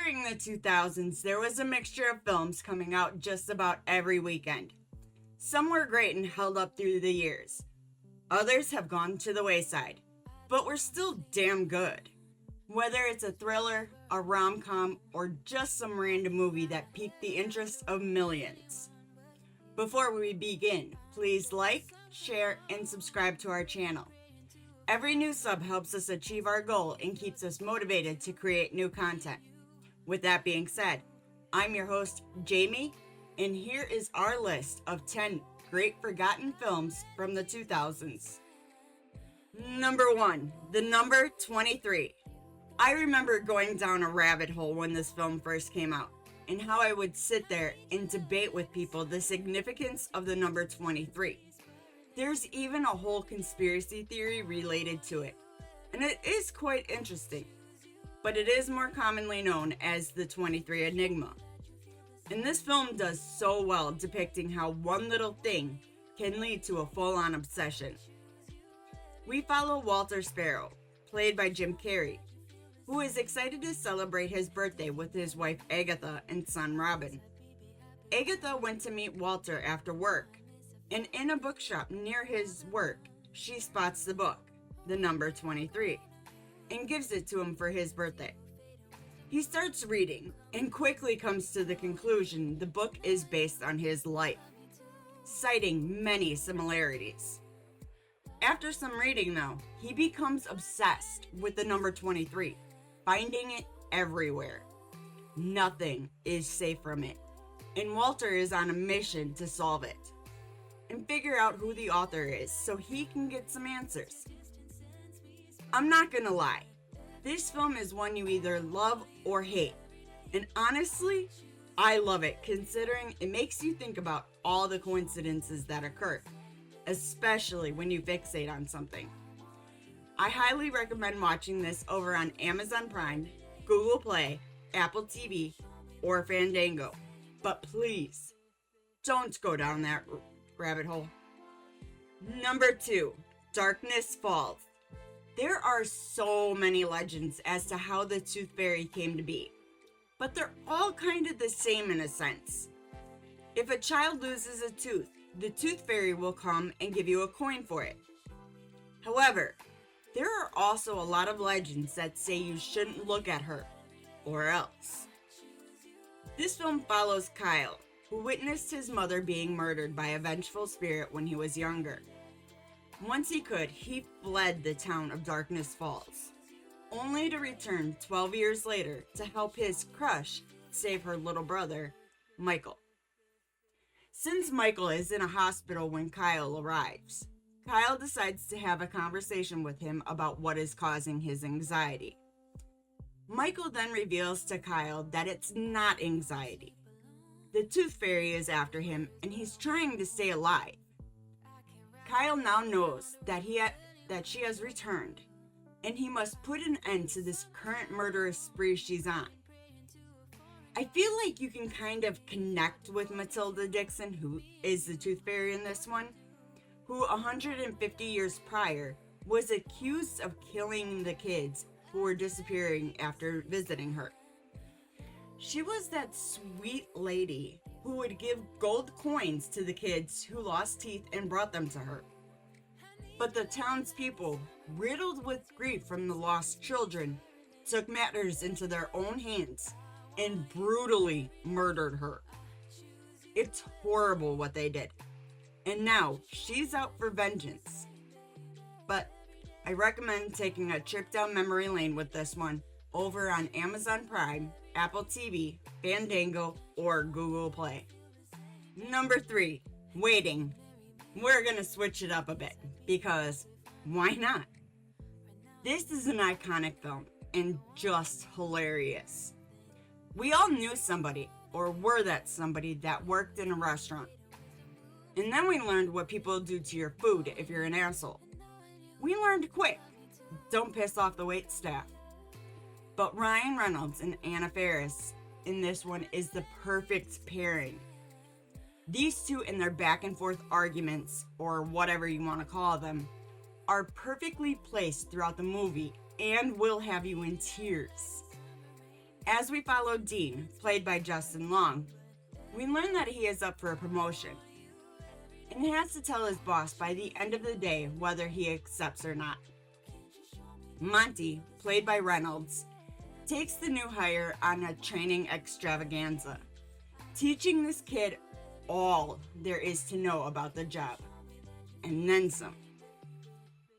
During the 2000s, there was a mixture of films coming out just about every weekend. Some were great and held up through the years. Others have gone to the wayside, but were still damn good. Whether it's a thriller, a rom-com, or just some random movie that piqued the interest of millions. Before we begin, please like, share, and subscribe to our channel. Every new sub helps us achieve our goal and keeps us motivated to create new content. With that being said, I'm your host, Jamie, and here is our list of 10 great forgotten films from the 2000s. Number 1, The Number 23. I remember going down a rabbit hole when this film first came out, and how I would sit there and debate with people the significance of the number 23. There's even a whole conspiracy theory related to it, and it is quite interesting, but it is more commonly known as the 23 Enigma. And this film does so well depicting how one little thing can lead to a full-on obsession. We follow Walter Sparrow, played by Jim Carrey, who is excited to celebrate his birthday with his wife Agatha and son Robin. Agatha went to meet Walter after work, and in a bookshop near his work, she spots the book, The Number 23, and gives it to him for his birthday. He starts reading and quickly comes to the conclusion the book is based on his life, citing many similarities. After some reading though, he becomes obsessed with the number 23, finding it everywhere. Nothing is safe from it, and Walter is on a mission to solve it and figure out who the author is so he can get some answers. I'm not gonna lie, this film is one you either love or hate, and honestly, I love it considering it makes you think about all the coincidences that occur, especially when you fixate on something. I highly recommend watching this over on Amazon Prime, Google Play, Apple TV, or Fandango, but please, don't go down that rabbit hole. Number 2, Darkness Falls. There are so many legends as to how the Tooth Fairy came to be, but they're all kind of the same in a sense. If a child loses a tooth, the Tooth Fairy will come and give you a coin for it. However, there are also a lot of legends that say you shouldn't look at her, or else. This film follows Kyle, who witnessed his mother being murdered by a vengeful spirit when he was younger. Once he could, he fled the town of Darkness Falls, only to return 12 years later to help his crush save her little brother, Michael. Since Michael is in a hospital when Kyle arrives, Kyle decides to have a conversation with him about what is causing his anxiety. Michael then reveals to Kyle that it's not anxiety. The Tooth Fairy is after him and he's trying to stay alive. Kyle now knows that she has returned, and he must put an end to this current murderous spree she's on. I feel like you can kind of connect with Matilda Dixon, who is the Tooth Fairy in this one, who 150 years prior was accused of killing the kids who were disappearing after visiting her. She was that sweet lady who would give gold coins to the kids who lost teeth and brought them to her. But the townspeople, riddled with grief from the lost children, took matters into their own hands and brutally murdered her. It's horrible what they did, and now she's out for vengeance. But I recommend taking a trip down memory lane with this one over on Amazon Prime, Apple TV, Fandango, or Google Play. Number 3, Waiting. We're gonna switch it up a bit, because why not? This is an iconic film, and just hilarious. We all knew somebody, or were that somebody, that worked in a restaurant. And then we learned what people do to your food if you're an asshole. We learned quick, don't piss off the wait staff. But Ryan Reynolds and Anna Faris in this one is the perfect pairing. These two in their back and forth arguments, or whatever you want to call them, are perfectly placed throughout the movie and will have you in tears. As we follow Dean, played by Justin Long, we learn that he is up for a promotion and has to tell his boss by the end of the day whether he accepts or not. Monty, played by Reynolds, takes the new hire on a training extravaganza, teaching this kid all there is to know about the job, and then some.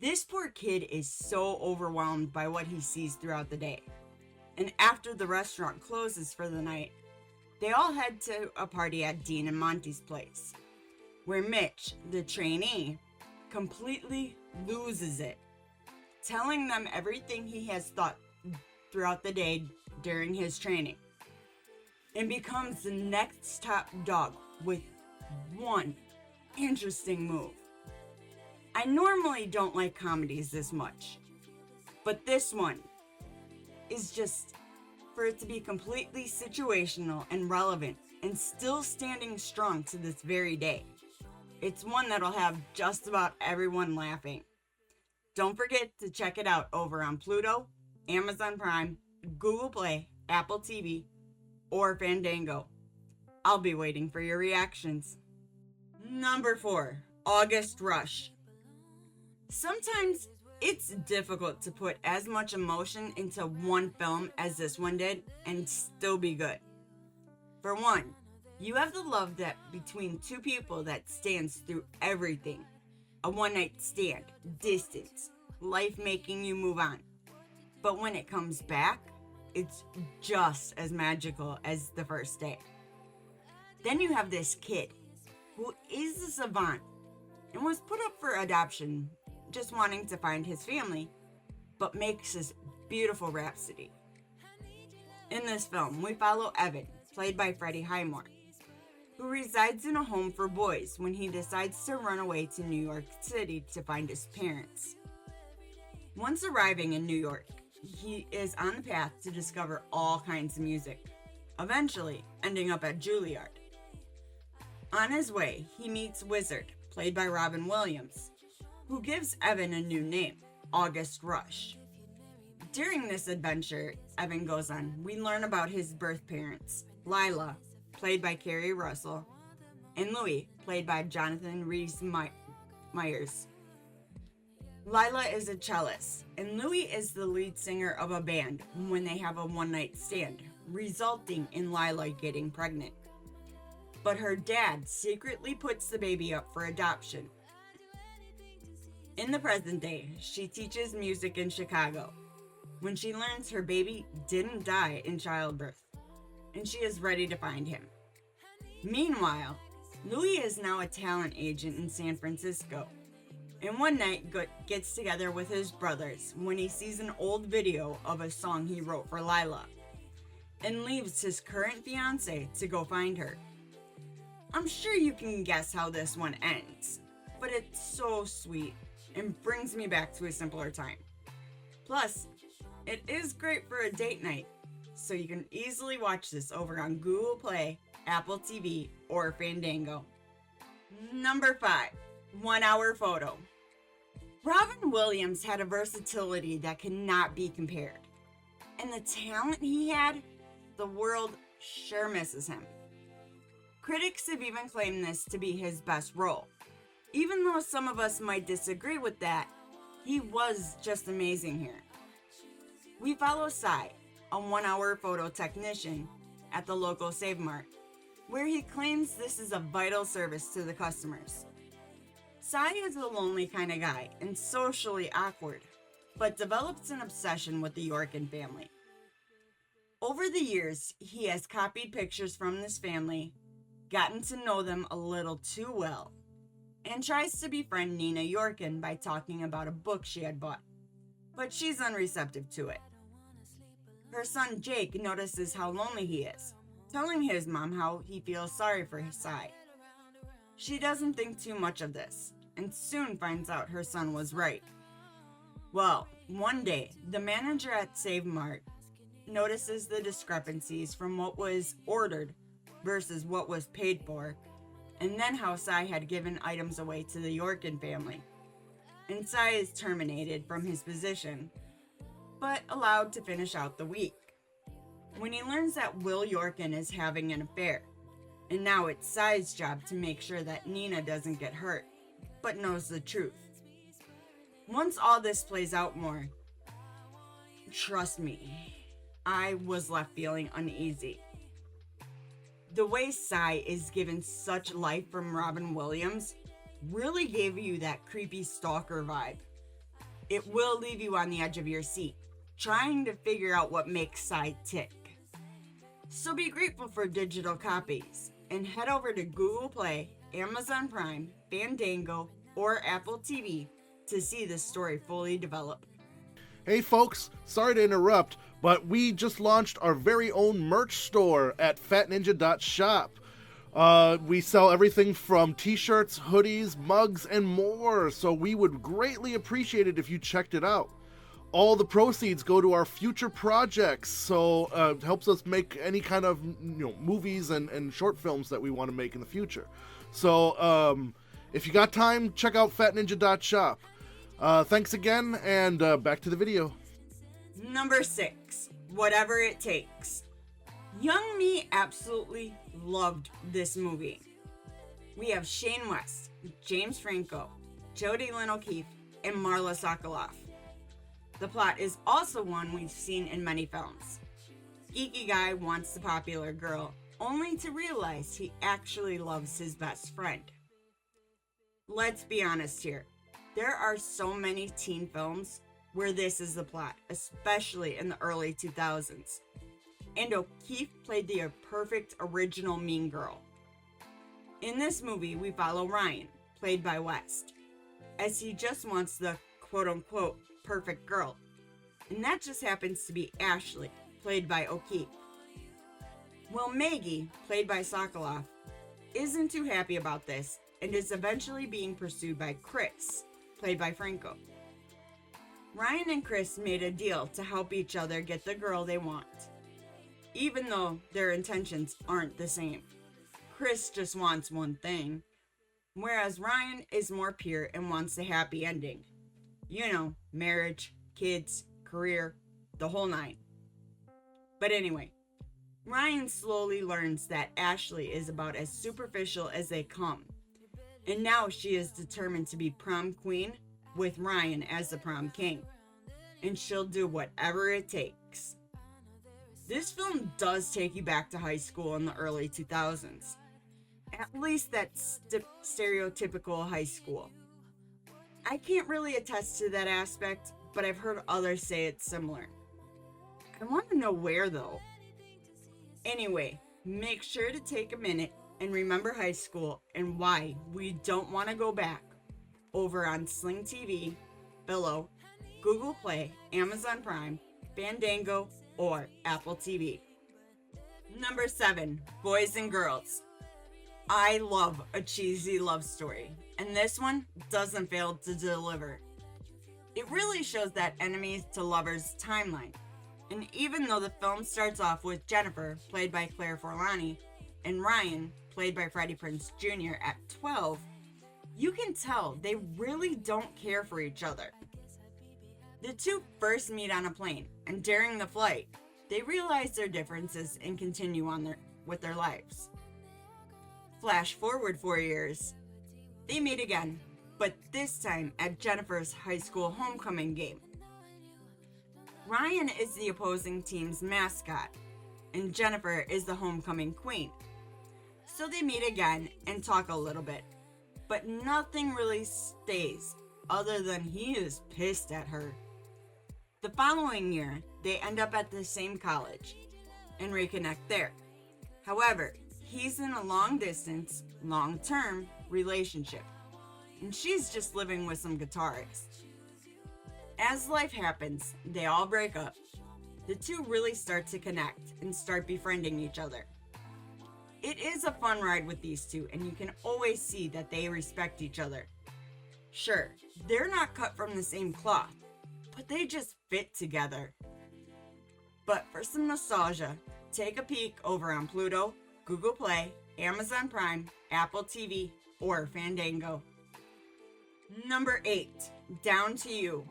This poor kid is so overwhelmed by what he sees throughout the day, and after the restaurant closes for the night, they all head to a party at Dean and Monty's place, where Mitch, the trainee, completely loses it, telling them everything he has thought throughout the day during his training, and becomes the next top dog with one interesting move. I normally don't like comedies this much, but this one is just for it to be completely situational and relevant and still standing strong to this very day. It's one that'll have just about everyone laughing. Don't forget to check it out over on Pluto, Amazon Prime, Google Play, Apple TV, or Fandango. I'll be waiting for your reactions. Number 4, August Rush. Sometimes it's difficult to put as much emotion into one film as this one did and still be good. For one, you have the love that between two people that stands through everything. A one-night stand, distance, life making you move on. But when it comes back, it's just as magical as the first day. Then you have this kid who is a savant and was put up for adoption, just wanting to find his family, but makes this beautiful rhapsody. In this film, we follow Evan, played by Freddie Highmore, who resides in a home for boys when he decides to run away to New York City to find his parents. Once arriving in New York, he is on the path to discover all kinds of music, eventually ending up at Juilliard. On his way, he meets Wizard, played by Robin Williams, who gives Evan a new name, August Rush. During this adventure, Evan goes on, we learn about his birth parents, Lila, played by Kerry Russell, and Louis, played by Jonathan Rhys-Meyers. Lila is a cellist, and Louis is the lead singer of a band when they have a one-night stand, resulting in Lila getting pregnant. But her dad secretly puts the baby up for adoption. In the present day, she teaches music in Chicago when she learns her baby didn't die in childbirth, and she is ready to find him. Meanwhile, Louis is now a talent agent in San Francisco, and one night gets together with his brothers when he sees an old video of a song he wrote for Lila, and leaves his current fiancée to go find her. I'm sure you can guess how this one ends, but it's so sweet and brings me back to a simpler time. Plus, it is great for a date night, so you can easily watch this over on Google Play, Apple TV, or Fandango. Number 5, 1 Hour Photo. Robin Williams had a versatility that cannot be compared, and the talent he had, the world sure misses him. Critics have even claimed this to be his best role. Even though some of us might disagree with that, he was just amazing here. We follow Cy, a 1 hour photo technician at the local Save Mart, where he claims this is a vital service to the customers. Cy is a lonely kind of guy and socially awkward, but develops an obsession with the Yorkin family. Over the years, he has copied pictures from this family, gotten to know them a little too well, and tries to befriend Nina Yorkin by talking about a book she had bought, but she's unreceptive to it. Her son Jake notices how lonely he is, telling his mom how he feels sorry for his Cy. She doesn't think too much of this, and soon finds out her son was right. Well, one day, the manager at Save Mart notices the discrepancies from what was ordered versus what was paid for, and then how Cy had given items away to the Yorkin family. And Cy is terminated from his position, but allowed to finish out the week. when he learns that Will Yorkin is having an affair, and now it's Sai's job to make sure that Nina doesn't get hurt, but knows the truth. Once all this plays out more, trust me, I was left feeling uneasy. The way Sai is given such life from Robin Williams really gave you that creepy stalker vibe. It will leave you on the edge of your seat, trying to figure out what makes Sai tick. So be grateful for digital copies, and head over to Google Play, Amazon Prime, Fandango, or Apple TV to see this story fully develop. Hey folks, sorry to interrupt, but we just launched our very own merch store at fatninja.shop. We sell everything from t-shirts, hoodies, mugs, and more, so we would greatly appreciate it if you checked it out. All the proceeds go to our future projects, so it helps us make any kind of movies and short films that we want to make in the future. So if you got time, check out fatninja.shop. Thanks again, and back to the video. Number 6, Whatever It Takes. Young me absolutely loved this movie. We have Shane West, James Franco, Jodie Lynn O'Keefe, and Marla Sokoloff. The plot is also one we've seen in many films. Geeky guy wants the popular girl, only to realize he actually loves his best friend. Let's be honest here. There are so many teen films where this is the plot, especially in the early 2000s. And O'Keefe played the perfect original mean girl. In this movie, we follow Ryan, played by West, as he just wants the quote-unquote perfect girl. And that just happens to be Ashley, played by O'Keefe. Well, Maggie, played by Sokoloff, isn't too happy about this and is eventually being pursued by Chris, played by Franco. Ryan and Chris made a deal to help each other get the girl they want, even though their intentions aren't the same. Chris just wants one thing, whereas Ryan is more pure and wants a happy ending. You know, marriage, kids, career, the whole nine. But anyway, Ryan slowly learns that Ashley is about as superficial as they come, and now she is determined to be prom queen with Ryan as the prom king, and she'll do whatever it takes. This film does take you back to high school in the early 2000s, at least that stereotypical high school. I can't really attest to that aspect, but I've heard others say it's similar. I want to know where though. Anyway, make sure to take a minute and remember high school and why we don't want to go back over on Sling TV, Billo, Google Play, Amazon Prime, Fandango, or Apple TV. Number 7, Boys and Girls. I love a cheesy love story, and this one doesn't fail to deliver. It really shows that enemies to lovers timeline, and even though the film starts off with Jennifer, played by Claire Forlani, and Ryan, played by Freddie Prinze Jr. at 12, you can tell they really don't care for each other. The two first meet on a plane, and during the flight, they realize their differences and continue on with their lives. Flash forward 4 years, they meet again, but this time at Jennifer's high school homecoming game. Ryan is the opposing team's mascot, and Jennifer is the homecoming queen. So they meet again and talk a little bit, but nothing really stays other than he is pissed at her. The following year, they end up at the same college and reconnect there. However, he's in a long-distance, long-term relationship, and she's just living with some guitarists. As life happens, they all break up. The two really start to connect and start befriending each other. It is a fun ride with these two, and you can always see that they respect each other. Sure, they're not cut from the same cloth, but they just fit together. But for some nostalgia, take a peek over on Pluto, Google Play, Amazon Prime, Apple TV, or Fandango. Number 8, Down to You.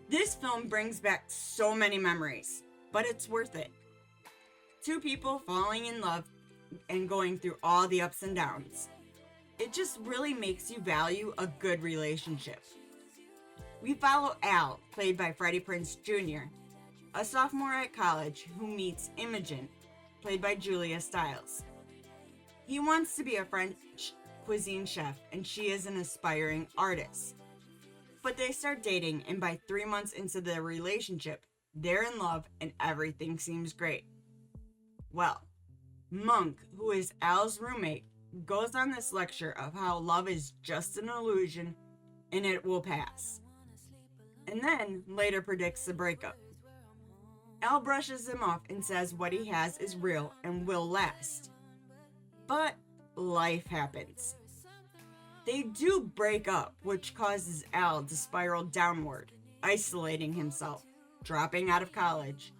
This film brings back so many memories, but it's worth it. Two people falling in love and going through all the ups and downs. It just really makes you value a good relationship. We follow Al, played by Freddie Prinze Jr., a sophomore at college who meets Imogen, played by Julia Stiles. He wants to be a French cuisine chef and she is an aspiring artist. But they start dating, and by 3 months into their relationship, they're in love and everything seems great. Well, Monk, who is Al's roommate, goes on this lecture of how love is just an illusion and it will pass. And then later predicts the breakup. Al brushes him off and says what he has is real and will last. But life happens. They do break up, which causes Al to spiral downward, isolating himself, dropping out of college,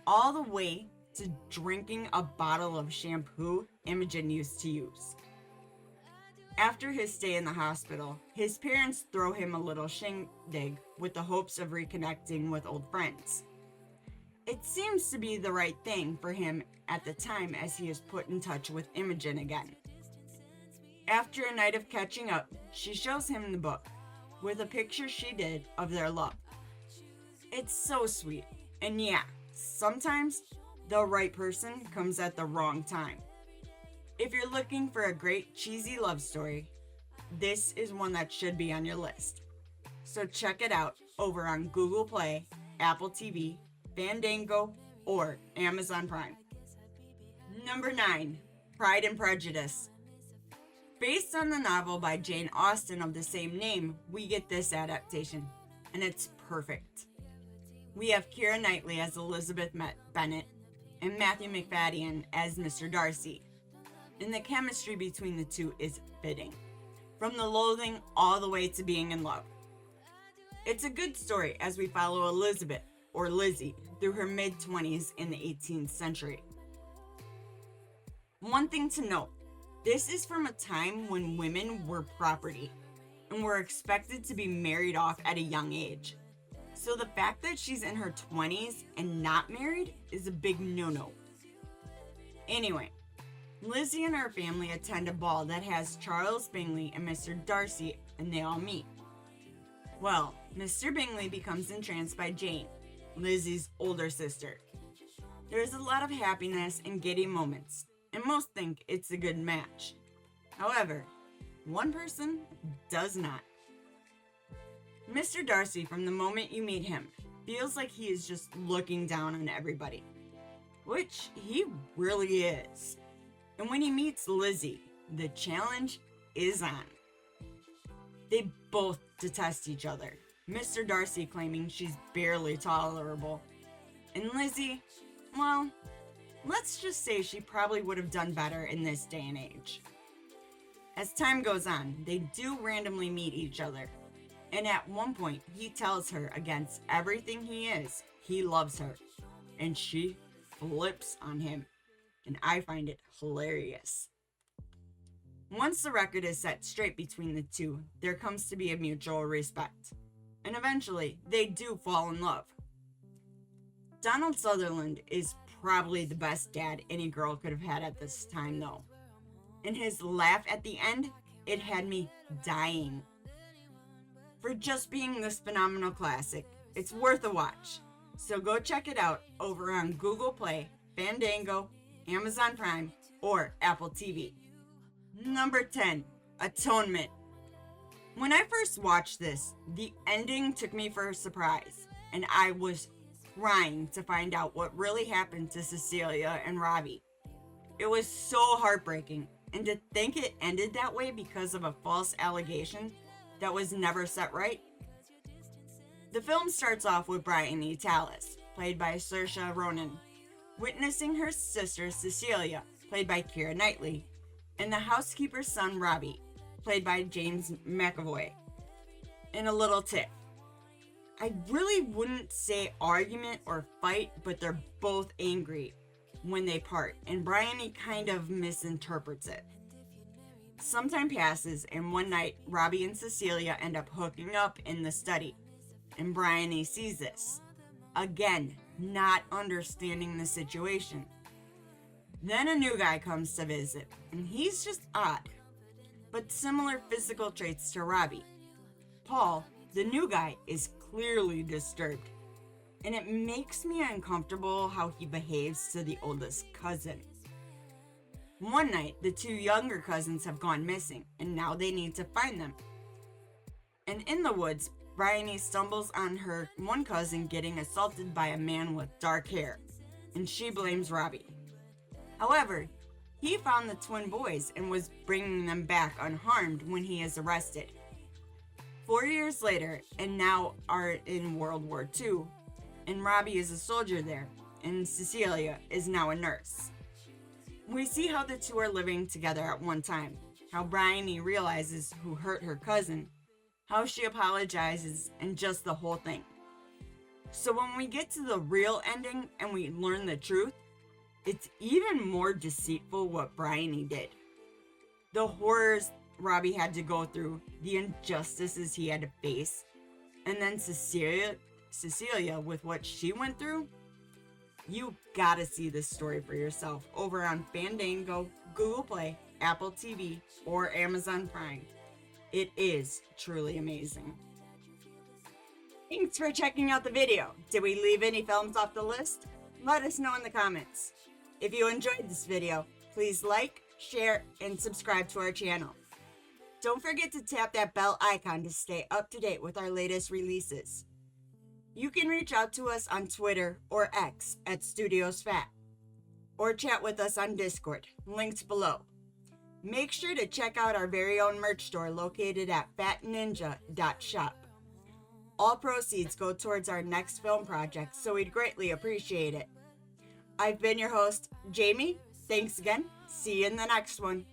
all the way to drinking a bottle of shampoo Imogen used to use. After his stay in the hospital, his parents throw him a little shindig with the hopes of reconnecting with old friends. It seems to be the right thing for him at the time, as he is put in touch with Imogen again. After a night of catching up, she shows him the book, with a picture she did of their love. It's so sweet, and yeah, sometimes the right person comes at the wrong time. If you're looking for a great cheesy love story, this is one that should be on your list. So check it out over on Google Play, Apple TV, Fandango, or Amazon Prime. Number 9, Pride and Prejudice. Based on the novel by Jane Austen of the same name, we get this adaptation, and it's perfect. We have Keira Knightley as Elizabeth Bennet and Matthew McFadden as Mr. Darcy, and the chemistry between the two is fitting, from the loathing all the way to being in love. It's a good story as we follow Elizabeth, or Lizzie, through her mid-20s in the 18th century. One thing to note, this is from a time when women were property and were expected to be married off at a young age. So the fact that she's in her 20s and not married is a big no-no. Anyway, Lizzie and her family attend a ball that has Charles Bingley and Mr. Darcy, and they all meet. Well, Mr. Bingley becomes entranced by Jane, Lizzie's older sister. There's a lot of happiness and giddy moments, and most think it's a good match. However, one person does not. Mr. Darcy, from the moment you meet him, feels like he is just looking down on everybody, which he really is. And when he meets Lizzie, the challenge is on. They both detest each other, Mr. Darcy claiming she's barely tolerable, and Lizzie, well, let's just say she probably would have done better in this day and age. As time goes on, they do randomly meet each other, and at one point he tells her against everything he loves her, and she flips on him, and I find it hilarious. Once the record is set straight between the two, there comes to be a mutual respect, and eventually they do fall in love. Donald Sutherland is probably the best dad any girl could have had at this time though. And his laugh at the end, it had me dying. For just being this phenomenal classic, it's worth a watch. So go check it out over on Google Play, Fandango, Amazon Prime, or Apple TV. Number 10, Atonement. When I first watched this, the ending took me for a surprise, and I was crying to find out what really happened to Cecilia and Robbie. It was so heartbreaking, and to think it ended that way because of a false allegation that was never set right. The film starts off with Bryony Tallis, played by Saoirse Ronan, witnessing her sister Cecilia, played by Keira Knightley, and the housekeeper's son Robbie, played by James McAvoy, in a little tiff. I really wouldn't say argument or fight, but they're both angry when they part, and Bryony kind of misinterprets it. Some time passes, and one night, Robbie and Cecilia end up hooking up in the study, and Bryony sees this. Again, not understanding the situation. Then a new guy comes to visit, and he's just odd, but similar physical traits to Robbie. Paul, the new guy, is clearly disturbed, and it makes me uncomfortable how he behaves to the oldest cousin. One night, the two younger cousins have gone missing, and now they need to find them. And in the woods, Bryony stumbles on her one cousin getting assaulted by a man with dark hair, and she blames Robbie. However, he found the twin boys and was bringing them back unharmed when he is arrested. 4 years later, and now are in World War II, and Robbie is a soldier there, and Cecilia is now a nurse. We see how the two are living together at one time, how Bryony realizes who hurt her cousin, how she apologizes, and just the whole thing. So when we get to the real ending and we learn the truth, it's even more deceitful what Bryony did. The horrors Robbie had to go through, the injustices he had to face, and then Cecilia with what she went through. You gotta see this story for yourself over on Fandango, Google Play, Apple TV, or Amazon Prime. It is truly amazing. Thanks for checking out the video. Did we leave any films off the list? Let us know in the comments. If you enjoyed this video, please like, share, and subscribe to our channel. Don't forget to tap that bell icon to stay up to date with our latest releases. You can reach out to us on Twitter or X at StudiosFat, or chat with us on Discord, linked below. Make sure to check out our very own merch store located at fatninja.shop. All proceeds go towards our next film project, so we'd greatly appreciate it. I've been your host, Jamie. Thanks again. See you in the next one.